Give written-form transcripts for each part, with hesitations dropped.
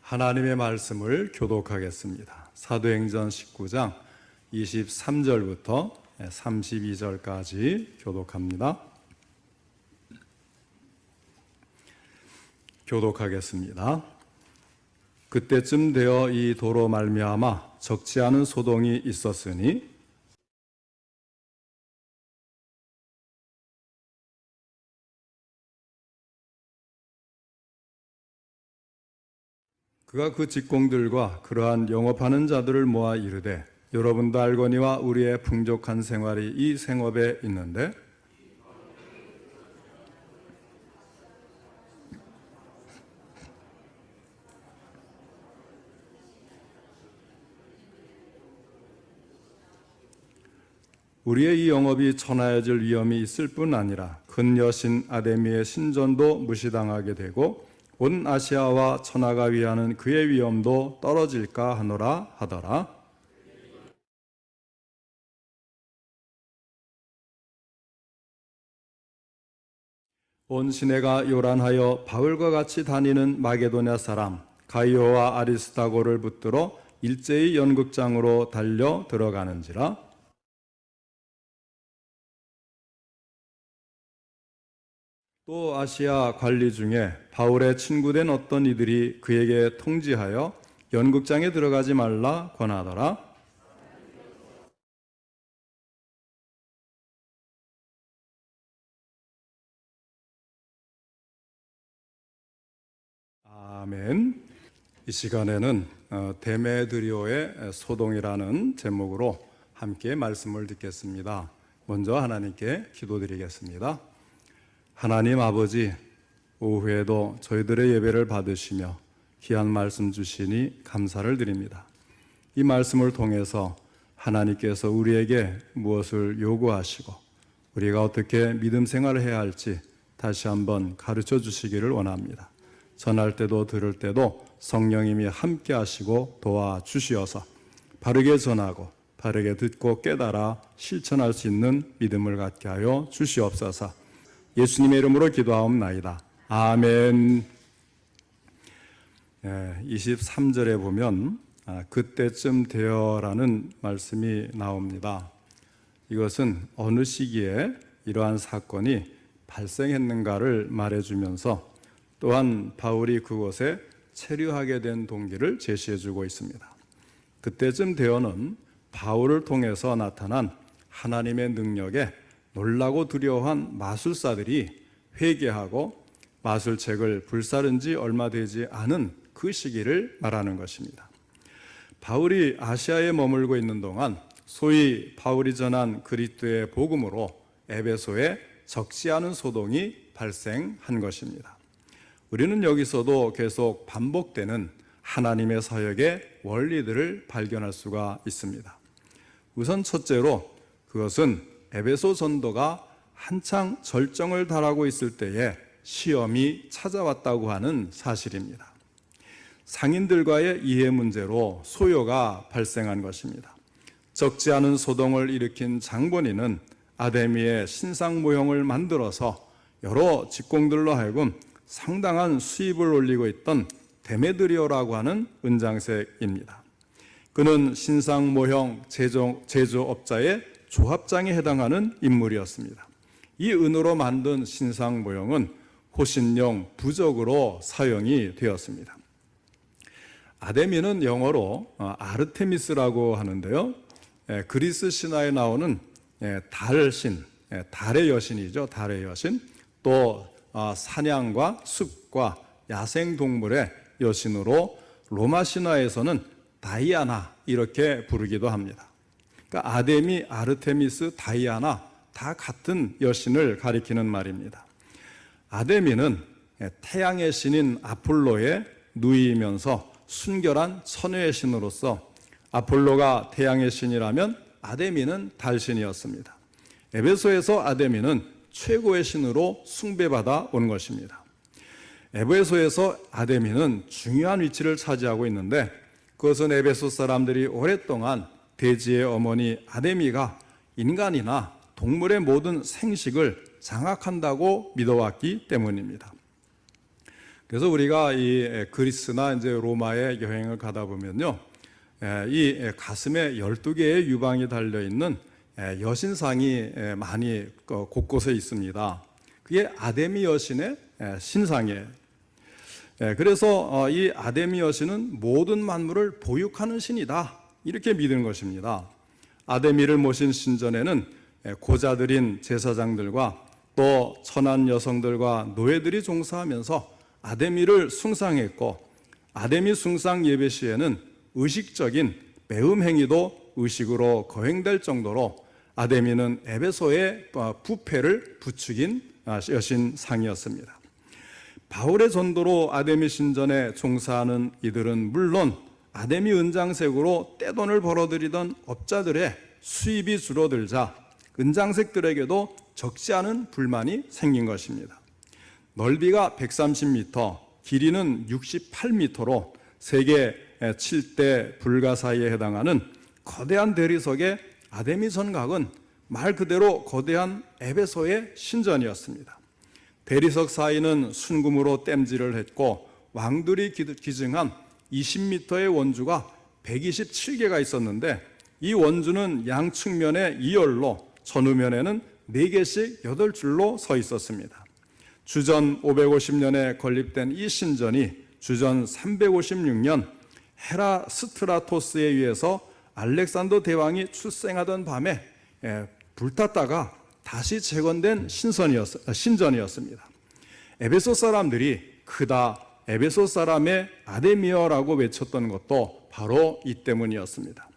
하나님의 말씀을 교독하겠습니다. 사도행전 19장 23절부터 32절까지 교독합니다. 교독하겠습니다. 그때쯤 되어 이 도로 말미암아 적지 않은 소동이 있었으니 그가 그 직공들과 그러한 영업하는 자들을 모아 이르되 여러분도 알거니와 우리의 풍족한 생활이 이 생업에 있는데 우리의 이 영업이 천하여질 위험이 있을 뿐 아니라 큰 여신 아데미의 신전도 무시당하게 되고 온 아시아와 천하가 위하는 그의 위엄도 떨어질까 하노라 하더라. 온 시내가 요란하여 바울과 같이 다니는 마게도냐 사람 가이오와 아리스타고를 붙들어 일제히 연극장으로 달려 들어가는지라. 또 아시아 관리 중에 바울의 친구된 어떤 이들이 그에게 통지하여 연극장에 들어가지 말라 권하더라. 아멘. 이 시간에는 데메드리오의 소동이라는 제목으로 함께 말씀을 듣겠습니다. 먼저 하나님께 기도드리겠습니다. 하나님 아버지, 오후에도 저희들의 예배를 받으시며 귀한 말씀 주시니 감사를 드립니다. 이 말씀을 통해서 하나님께서 우리에게 무엇을 요구하시고 우리가 어떻게 믿음 생활을 해야 할지 다시 한번 가르쳐 주시기를 원합니다. 전할 때도 들을 때도 성령님이 함께 하시고 도와주시어서 바르게 전하고 바르게 듣고 깨달아 실천할 수 있는 믿음을 갖게 하여 주시옵소서. 예수님의 이름으로 기도하옵나이다. 아멘. 23절에 보면 그때쯤 되어라는 말씀이 나옵니다. 이것은 어느 시기에 이러한 사건이 발생했는가를 말해주면서 또한 바울이 그곳에 체류하게 된 동기를 제시해주고 있습니다. 그때쯤 되어는 바울을 통해서 나타난 하나님의 능력에 놀라고 두려워한 마술사들이 회개하고 마술책을 불사른 지 얼마 되지 않은 그 시기를 말하는 것입니다. 바울이 아시아에 머물고 있는 동안 소위 바울이 전한 그리스도의 복음으로 에베소에 적지 않은 소동이 발생한 것입니다. 우리는 여기서도 계속 반복되는 하나님의 사역의 원리들을 발견할 수가 있습니다. 우선 첫째로 그것은 에베소 전도가 한창 절정을 달하고 있을 때에 시험이 찾아왔다고 하는 사실입니다. 상인들과의 이해 문제로 소요가 발생한 것입니다. 적지 않은 소동을 일으킨 장본인은 아데미의 신상 모형을 만들어서 여러 직공들로 하여금 상당한 수입을 올리고 있던 데메드리오라고 하는 은장색입니다. 그는 신상 모형 제조업자의 조합장에 해당하는 인물이었습니다. 이 은으로 만든 신상 모형은 호신용 부적으로 사용이 되었습니다. 아데미는 영어로 아르테미스라고 하는데요. 그리스 신화에 나오는 달신, 달의 여신이죠. 달의 여신. 또 사냥과 숲과 야생동물의 여신으로 로마 신화에서는 다이아나 이렇게 부르기도 합니다. 그러니까 아데미, 아르테미스, 다이아나 다 같은 여신을 가리키는 말입니다. 아데미는 태양의 신인 아폴로의 누이면서 순결한 처녀의 신으로서 아폴로가 태양의 신이라면 아데미는 달신이었습니다. 에베소에서 아데미는 최고의 신으로 숭배받아 온 것입니다. 에베소에서 아데미는 중요한 위치를 차지하고 있는데 그것은 에베소 사람들이 오랫동안 대지의 어머니 아데미가 인간이나 동물의 모든 생식을 장악한다고 믿어왔기 때문입니다. 그래서 우리가 이 그리스나 이제 로마에 여행을 가다 보면요, 이 가슴에 12개의 유방이 달려 있는 여신상이 많이 곳곳에 있습니다. 그게 아데미 여신의 신상이에요. 그래서 이 아데미 여신은 모든 만물을 보육하는 신이다, 이렇게 믿는 것입니다. 아데미를 모신 신전에는 고자들인 제사장들과 또 천한 여성들과 노예들이 종사하면서 아데미를 숭상했고, 아데미 숭상 예배 시에는 의식적인 매음 행위도 의식으로 거행될 정도로 아데미는 에베소의 부패를 부추긴 여신상이었습니다. 바울의 전도로 아데미 신전에 종사하는 이들은 물론 아데미 은장색으로 떼돈을 벌어들이던 업자들의 수입이 줄어들자 은장색들에게도 적지 않은 불만이 생긴 것입니다. 넓이가 130m, 길이는 68m로 세계 7대 불가 사이에 해당하는 거대한 대리석의 아데미 전각은 말 그대로 거대한 에베소의 신전이었습니다. 대리석 사이는 순금으로 땜질을 했고 왕들이 기증한 20m의 원주가 127개가 있었는데, 이 원주는 양측면에 2열로 전후면에는 4개씩 8줄로 서 있었습니다. 주전 550년에 건립된 이 신전이 주전 356년 헤라스트라토스에 의해서 알렉산더 대왕이 출생하던 밤에 불탔다가 다시 재건된 신전이었습니다. 에베소 사람들이 크다 에베소 사람의 아데미어라고 외쳤던 것도 바로 이 때문이었습니다.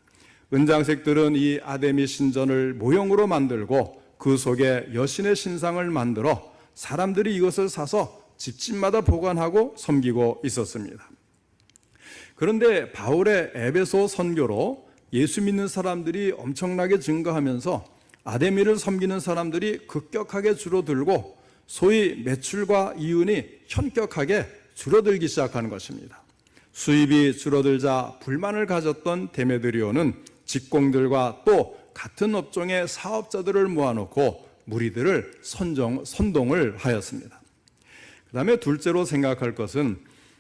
은장색들은 이 아데미 신전을 모형으로 만들고 그 속에 여신의 신상을 만들어 사람들이 이것을 사서 집집마다 보관하고 섬기고 있었습니다. 그런데 바울의 에베소 선교로 예수 믿는 사람들이 엄청나게 증가하면서 아데미를 섬기는 사람들이 급격하게 줄어들고 소위 매출과 이윤이 현격하게 줄어들기 시작하는 것입니다. 수입이 줄어들자 불만을 가졌던 데메드리오는 직공들과 또 같은 업종의 사업자들을 모아놓고 무리들을 선동을 하였습니다. 그 다음에 둘째로 생각할 것은,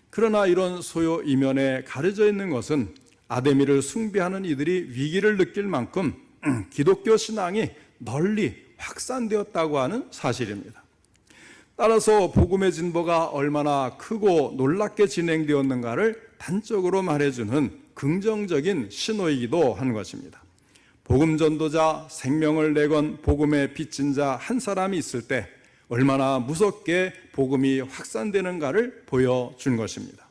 그러나 이런 소요 이면에 가려져 있는 것은 아데미를 숭배하는 이들이 위기를 느낄 만큼 기독교 신앙이 널리 확산되었다고 하는 사실입니다. 따라서 복음의 진보가 얼마나 크고 놀랍게 진행되었는가를 단적으로 말해주는 긍정적인 신호이기도 한 것입니다. 복음 전도자, 생명을 내건 복음의 빚진 자 한 사람이 있을 때 얼마나 무섭게 복음이 확산되는가를 보여준 것입니다.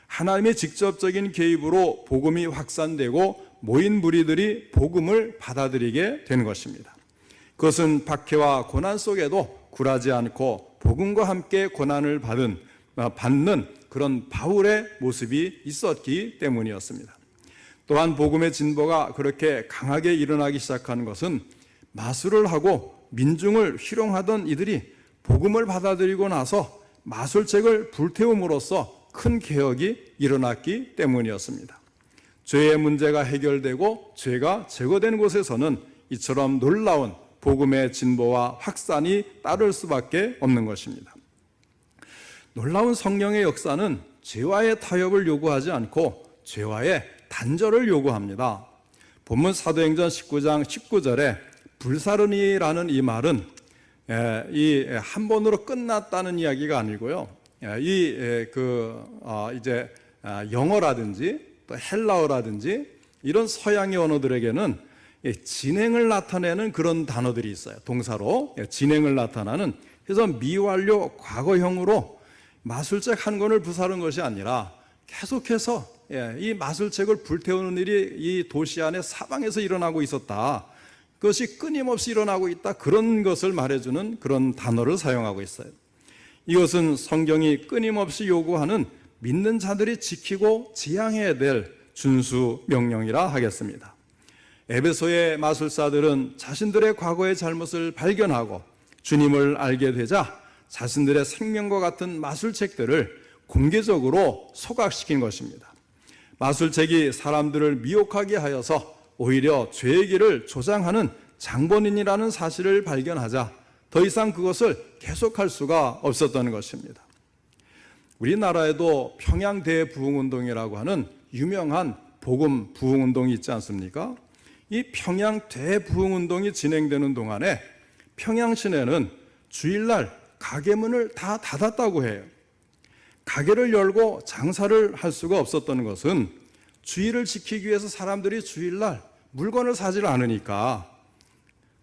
하나님의 직접적인 개입으로 복음이 확산되고 모인 무리들이 복음을 받아들이게 된 것입니다. 그것은 박해와 고난 속에도 굴하지 않고 복음과 함께 고난을 받는 그런 바울의 모습이 있었기 때문이었습니다. 또한 복음의 진보가 그렇게 강하게 일어나기 시작하는 것은 마술을 하고 민중을 희롱하던 이들이 복음을 받아들이고 나서 마술책을 불태움으로써 큰 개혁이 일어났기 때문이었습니다. 죄의 문제가 해결되고 죄가 제거된 곳에서는 이처럼 놀라운 복음의 진보와 확산이 따를 수밖에 없는 것입니다. 놀라운 성령의 역사는 죄와의 타협을 요구하지 않고 죄와의 단절을 요구합니다. 본문 사도행전 19장 19절에 불사르니라는 이 말은 이 한 번으로 끝났다는 이야기가 아니고요. 이제 영어라든지 또 헬라어라든지 이런 서양의 언어들에게는 진행을 나타내는 그런 단어들이 있어요. 동사로 진행을 나타나는. 그래서 미완료 과거형으로 마술책 한 권을 부사른 것이 아니라 계속해서 이 마술책을 불태우는 일이 이 도시 안에 사방에서 일어나고 있었다. 그것이 끊임없이 일어나고 있다. 그런 것을 말해주는 그런 단어를 사용하고 있어요. 이것은 성경이 끊임없이 요구하는 믿는 자들이 지키고 지향해야 될 준수 명령이라 하겠습니다. 에베소의 마술사들은 자신들의 과거의 잘못을 발견하고 주님을 알게 되자 자신들의 생명과 같은 마술책들을 공개적으로 소각시킨 것입니다. 마술책이 사람들을 미혹하게 하여서 오히려 죄의 길을 조장하는 장본인이라는 사실을 발견하자 더 이상 그것을 계속할 수가 없었던 것입니다. 우리나라에도 평양 대부흥운동이라고 하는 유명한 복음 부흥운동이 있지 않습니까? 이 평양 대부흥운동이 진행되는 동안에 평양 시내는 주일날 가게문을 다 닫았다고 해요. 가게를 열고 장사를 할 수가 없었던 것은 주의를 지키기 위해서 사람들이 주일날 물건을 사질 않으니까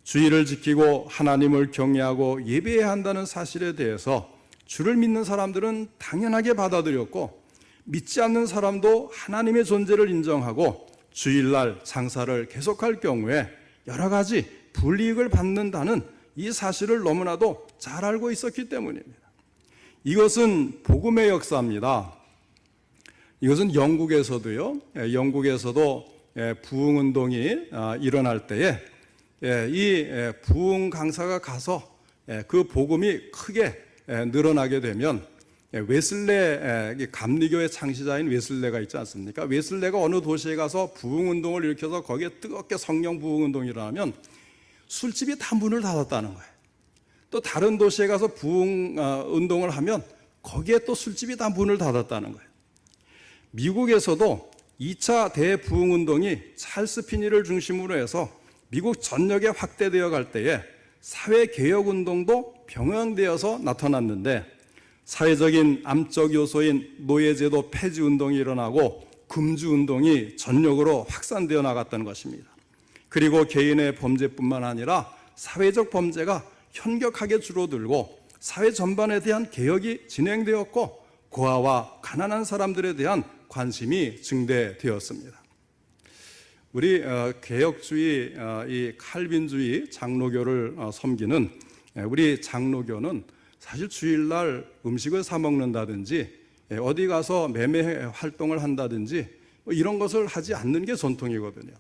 주의를 지키고 하나님을 경외하고 예배해야 한다는 사실에 대해서 주를 믿는 사람들은 당연하게 받아들였고 믿지 않는 사람도 하나님의 존재를 인정하고 주일날 장사를 계속할 경우에 여러 가지 불이익을 받는다는 이 사실을 너무나도 잘 알고 있었기 때문입니다. 이것은 복음의 역사입니다. 이것은 영국에서도요, 영국에서도 부흥운동이 일어날 때에 이 부흥 강사가 가서 그 복음이 크게 늘어나게 되면 웨슬레 감리교의 창시자인 웨슬레가 있지 않습니까? 웨슬레가 어느 도시에 가서 부흥운동을 일으켜서 거기에 뜨겁게 성령 부흥운동이 일어나면 술집이 다 문을 닫았다는 거예요. 또 다른 도시에 가서 부흥운동을 하면 거기에 또 술집이 다 문을 닫았다는 거예요. 미국에서도 2차 대부흥운동이 찰스 피니를 중심으로 해서 미국 전역에 확대되어 갈 때에 사회개혁운동도 병행되어서 나타났는데 사회적인 암적 요소인 노예제도 폐지운동이 일어나고 금주운동이 전역으로 확산되어 나갔다는 것입니다. 그리고 개인의 범죄뿐만 아니라 사회적 범죄가 현격하게 줄어들고 사회 전반에 대한 개혁이 진행되었고 고아와 가난한 사람들에 대한 관심이 증대되었습니다. 우리 개혁주의, 이 칼빈주의 장로교를 섬기는 우리 장로교는 사실 주일날 음식을 사 먹는다든지 어디 가서 매매 활동을 한다든지 이런 것을 하지 않는 게 전통이거든요.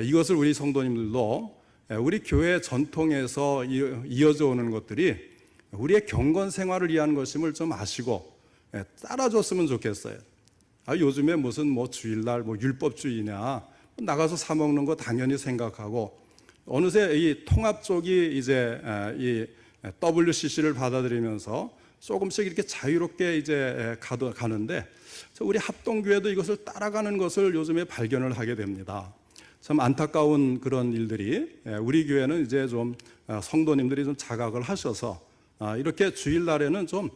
이것을 우리 성도님들도 우리 교회 전통에서 이어져 오는 것들이 우리의 경건 생활을 위한 것임을 좀 아시고 따라줬으면 좋겠어요. 요즘에 무슨 주일날 율법주의냐, 나가서 사 먹는 거 당연히 생각하고 어느새 이 통합 쪽이 이제 이 WCC를 받아들이면서 조금씩 이렇게 자유롭게 이제 가는데 우리 합동교회도 이것을 따라가는 것을 요즘에 발견을 하게 됩니다. 참 안타까운 그런 일들이 우리 교회는 이제 좀 성도님들이 좀 자각을 하셔서 이렇게 주일날에는 좀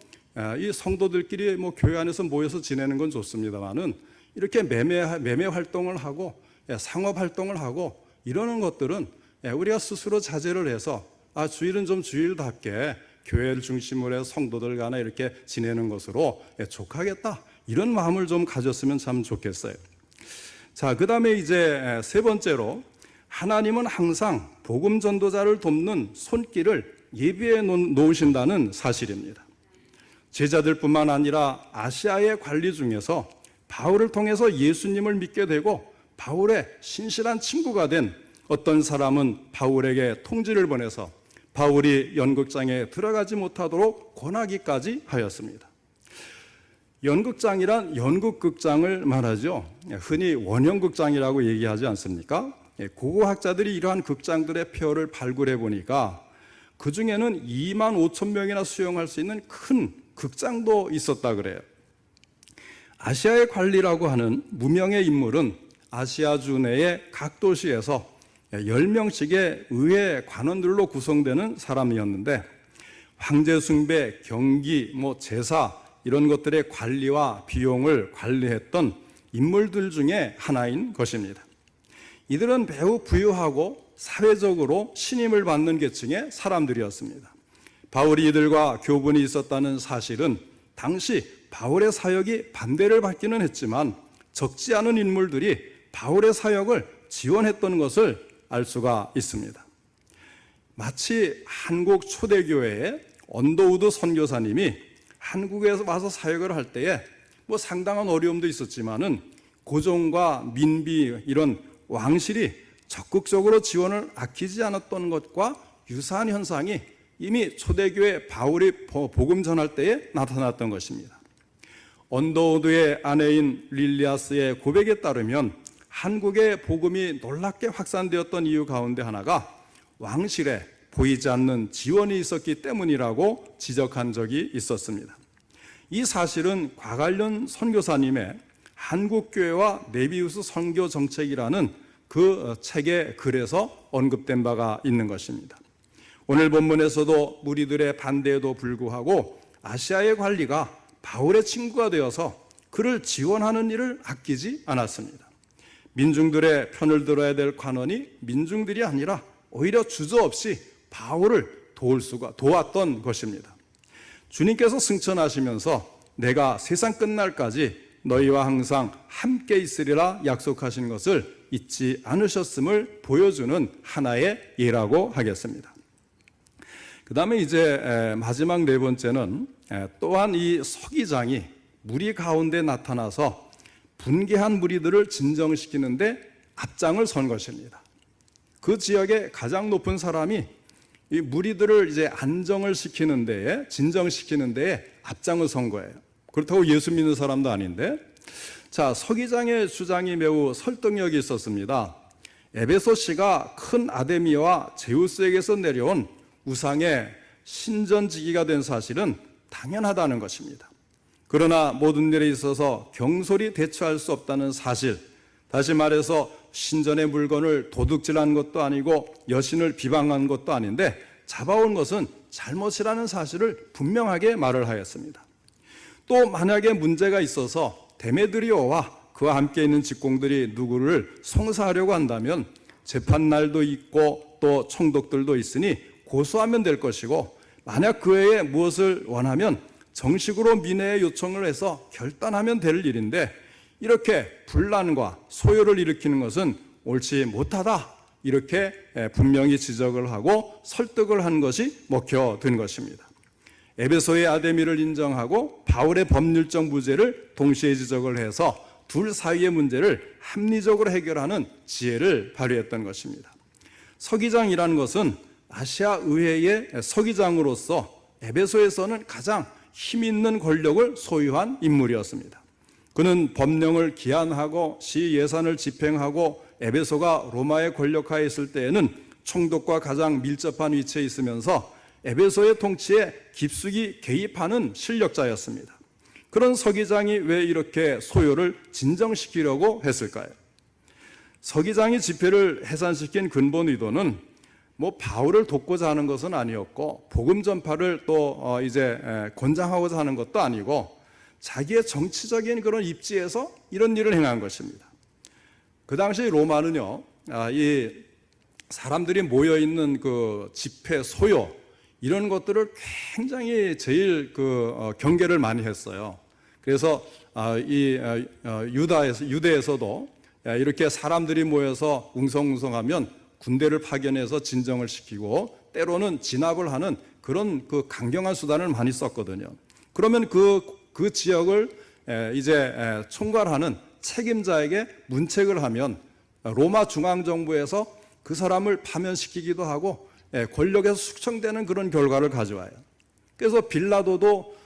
이 성도들끼리 교회 안에서 모여서 지내는 건 좋습니다만은 이렇게 매매 활동을 하고 상업 활동을 하고 이러는 것들은 우리가 스스로 자제를 해서 주일은 좀 주일답게 교회를 중심으로 해서 성도들 간에 이렇게 지내는 것으로 족하겠다 이런 마음을 좀 가졌으면 참 좋겠어요. 자, 그 다음에 이제 세 번째로 하나님은 항상 복음 전도자를 돕는 손길을 예비해 놓으신다는 사실입니다. 제자들뿐만 아니라 아시아의 관리 중에서 바울을 통해서 예수님을 믿게 되고 바울의 신실한 친구가 된 어떤 사람은 바울에게 통지를 보내서 바울이 연극장에 들어가지 못하도록 권하기까지 하였습니다. 연극장이란 연극극장을 말하죠. 흔히 원형극장이라고 얘기하지 않습니까? 고고학자들이 이러한 극장들의 표를 발굴해 보니까 그 중에는 2만 5천 명이나 수용할 수 있는 큰 극장도 있었다 그래요. 아시아의 관리라고 하는 무명의 인물은 아시아주 내의 각 도시에서 10명씩의 의회 관원들로 구성되는 사람이었는데 황제 숭배, 경기, 제사 이런 것들의 관리와 비용을 관리했던 인물들 중에 하나인 것입니다. 이들은 매우 부유하고 사회적으로 신임을 받는 계층의 사람들이었습니다. 바울이 이들과 교분이 있었다는 사실은 당시 바울의 사역이 반대를 받기는 했지만 적지 않은 인물들이 바울의 사역을 지원했던 것을 알 수가 있습니다. 마치 한국 초대교회의 언더우드 선교사님이 한국에서 와서 사역을 할 때에 상당한 어려움도 있었지만은 고종과 민비 이런 왕실이 적극적으로 지원을 아끼지 않았던 것과 유사한 현상이 이미 초대교회 바울이 복음 전할 때에 나타났던 것입니다. 언더우드의 아내인 릴리아스의 고백에 따르면 한국의 복음이 놀랍게 확산되었던 이유 가운데 하나가 왕실에 보이지 않는 지원이 있었기 때문이라고 지적한 적이 있었습니다. 이 사실은 과관련 선교사님의 한국교회와 네비우스 선교 정책이라는 그 책의 글에서 언급된 바가 있는 것입니다. 오늘 본문에서도 무리들의 반대에도 불구하고 아시아의 관리가 바울의 친구가 되어서 그를 지원하는 일을 아끼지 않았습니다. 민중들의 편을 들어야 될 관원이 민중들이 아니라 오히려 주저없이 바울을 도왔던 것입니다. 주님께서 승천하시면서 내가 세상 끝날까지 너희와 항상 함께 있으리라 약속하신 것을 잊지 않으셨음을 보여주는 하나의 예라고 하겠습니다. 그 다음에 이제 마지막 네 번째는 또한 이 서기장이 무리 가운데 나타나서 분개한 무리들을 진정시키는데 앞장을 선 것입니다. 그 지역의 가장 높은 사람이 이 무리들을 이제 안정을 시키는 데에, 진정시키는 데에 앞장을 선 거예요. 그렇다고 예수 믿는 사람도 아닌데, 자, 서기장의 주장이 매우 설득력이 있었습니다. 에베소시가 큰 아데미와 제우스에게서 내려온 우상의 신전지기가 된 사실은 당연하다는 것입니다. 그러나 모든 일에 있어서 경솔히 대처할 수 없다는 사실, 다시 말해서 신전의 물건을 도둑질한 것도 아니고 여신을 비방한 것도 아닌데 잡아온 것은 잘못이라는 사실을 분명하게 말을 하였습니다. 또 만약에 문제가 있어서 데메드리오와 그와 함께 있는 직공들이 누구를 송사하려고 한다면 재판날도 있고 또 총독들도 있으니 고소하면 될 것이고, 만약 그 외에 무엇을 원하면 정식으로 민회에 요청을 해서 결단하면 될 일인데 이렇게 분란과 소요를 일으키는 것은 옳지 못하다, 이렇게 분명히 지적을 하고 설득을 한 것이 먹혀든 것입니다. 에베소의 아데미를 인정하고 바울의 법률적 무죄를 동시에 지적을 해서 둘 사이의 문제를 합리적으로 해결하는 지혜를 발휘했던 것입니다. 서기장이라는 것은 아시아 의회의 서기장으로서 에베소에서는 가장 힘 있는 권력을 소유한 인물이었습니다. 그는 법령을 기한하고 시 예산을 집행하고 에베소가 로마의 권력하에 있을 때에는 총독과 가장 밀접한 위치에 있으면서 에베소의 통치에 깊숙이 개입하는 실력자였습니다. 그런 서기장이 왜 이렇게 소요를 진정시키려고 했을까요? 서기장이 집회를 해산시킨 근본 의도는 바울을 돕고자 하는 것은 아니었고, 복음 전파를 또 이제 권장하고자 하는 것도 아니고, 자기의 정치적인 그런 입지에서 이런 일을 행한 것입니다. 그 당시 로마는요, 이 사람들이 모여 있는 그 집회 소요, 이런 것들을 굉장히 제일 경계를 많이 했어요. 그래서 이 유대에서도 이렇게 사람들이 모여서 웅성웅성하면 군대를 파견해서 진정을 시키고 때로는 진압을 하는 그런 강경한 수단을 많이 썼거든요. 그러면 그 지역을 이제 총괄하는 책임자에게 문책을 하면 로마 중앙정부에서 그 사람을 파면시키기도 하고 권력에서 숙청되는 그런 결과를 가져와요. 그래서 빌라도도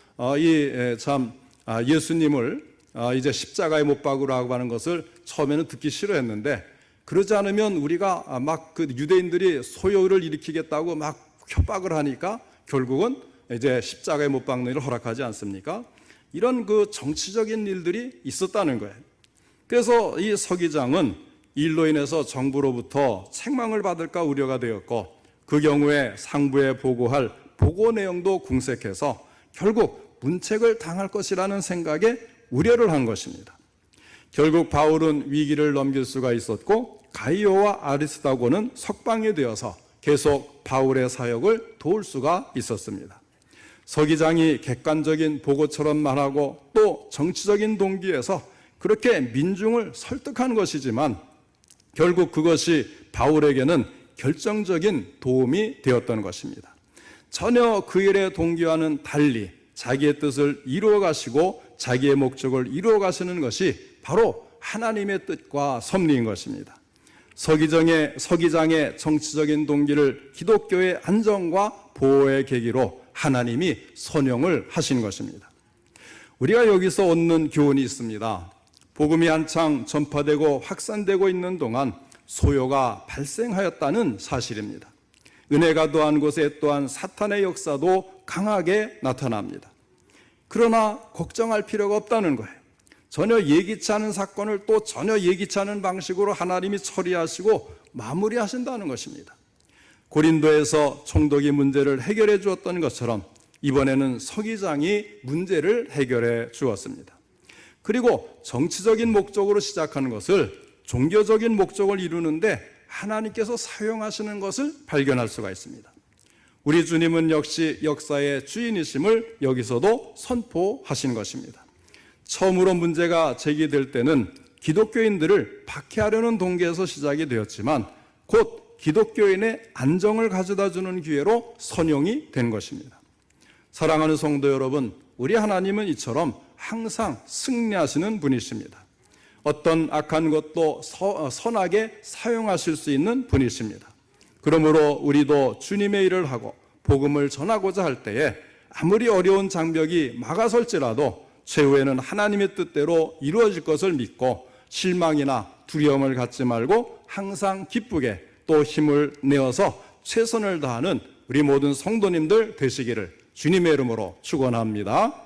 예수님을 이제 십자가에 못 박으라고 하는 것을 처음에는 듣기 싫어했는데, 그러지 않으면 우리가 막 유대인들이 소요를 일으키겠다고 막 협박을 하니까 결국은 이제 십자가에 못 박는 일을 허락하지 않습니까? 이런 정치적인 일들이 있었다는 거예요. 그래서 이 서기장은 일로 인해서 정부로부터 책망을 받을까 우려가 되었고, 그 경우에 상부에 보고할 보고 내용도 궁색해서 결국 문책을 당할 것이라는 생각에 우려를 한 것입니다. 결국 바울은 위기를 넘길 수가 있었고, 가이오와 아리스다고는 석방이 되어서 계속 바울의 사역을 도울 수가 있었습니다. 서기장이 객관적인 보고처럼 말하고 또 정치적인 동기에서 그렇게 민중을 설득한 것이지만 결국 그것이 바울에게는 결정적인 도움이 되었던 것입니다. 전혀 그 일의 동기와는 달리 자기의 뜻을 이루어 가시고 자기의 목적을 이루어 가시는 것이 바로 하나님의 뜻과 섭리인 것입니다. 서기장의 정치적인 동기를 기독교의 안정과 보호의 계기로 하나님이 선용을 하신 것입니다. 우리가 여기서 얻는 교훈이 있습니다. 복음이 한창 전파되고 확산되고 있는 동안 소요가 발생하였다는 사실입니다. 은혜가 더한 곳에 또한 사탄의 역사도 강하게 나타납니다. 그러나 걱정할 필요가 없다는 거예요. 전혀 예기치 않은 사건을 또 전혀 예기치 않은 방식으로 하나님이 처리하시고 마무리하신다는 것입니다. 고린도에서 총독이 문제를 해결해 주었던 것처럼 이번에는 서기장이 문제를 해결해 주었습니다. 그리고 정치적인 목적으로 시작하는 것을 종교적인 목적을 이루는데 하나님께서 사용하시는 것을 발견할 수가 있습니다. 우리 주님은 역시 역사의 주인이심을 여기서도 선포하신 것입니다. 처음으로 문제가 제기될 때는 기독교인들을 박해하려는 동기에서 시작이 되었지만 곧 기독교인의 안정을 가져다 주는 기회로 선용이 된 것입니다. 사랑하는 성도 여러분, 우리 하나님은 이처럼 항상 승리하시는 분이십니다. 어떤 악한 것도 선하게 사용하실 수 있는 분이십니다. 그러므로 우리도 주님의 일을 하고 복음을 전하고자 할 때에 아무리 어려운 장벽이 막아설지라도 최후에는 하나님의 뜻대로 이루어질 것을 믿고 실망이나 두려움을 갖지 말고 항상 기쁘게 또 힘을 내어서 최선을 다하는 우리 모든 성도님들 되시기를 주님의 이름으로 축원합니다.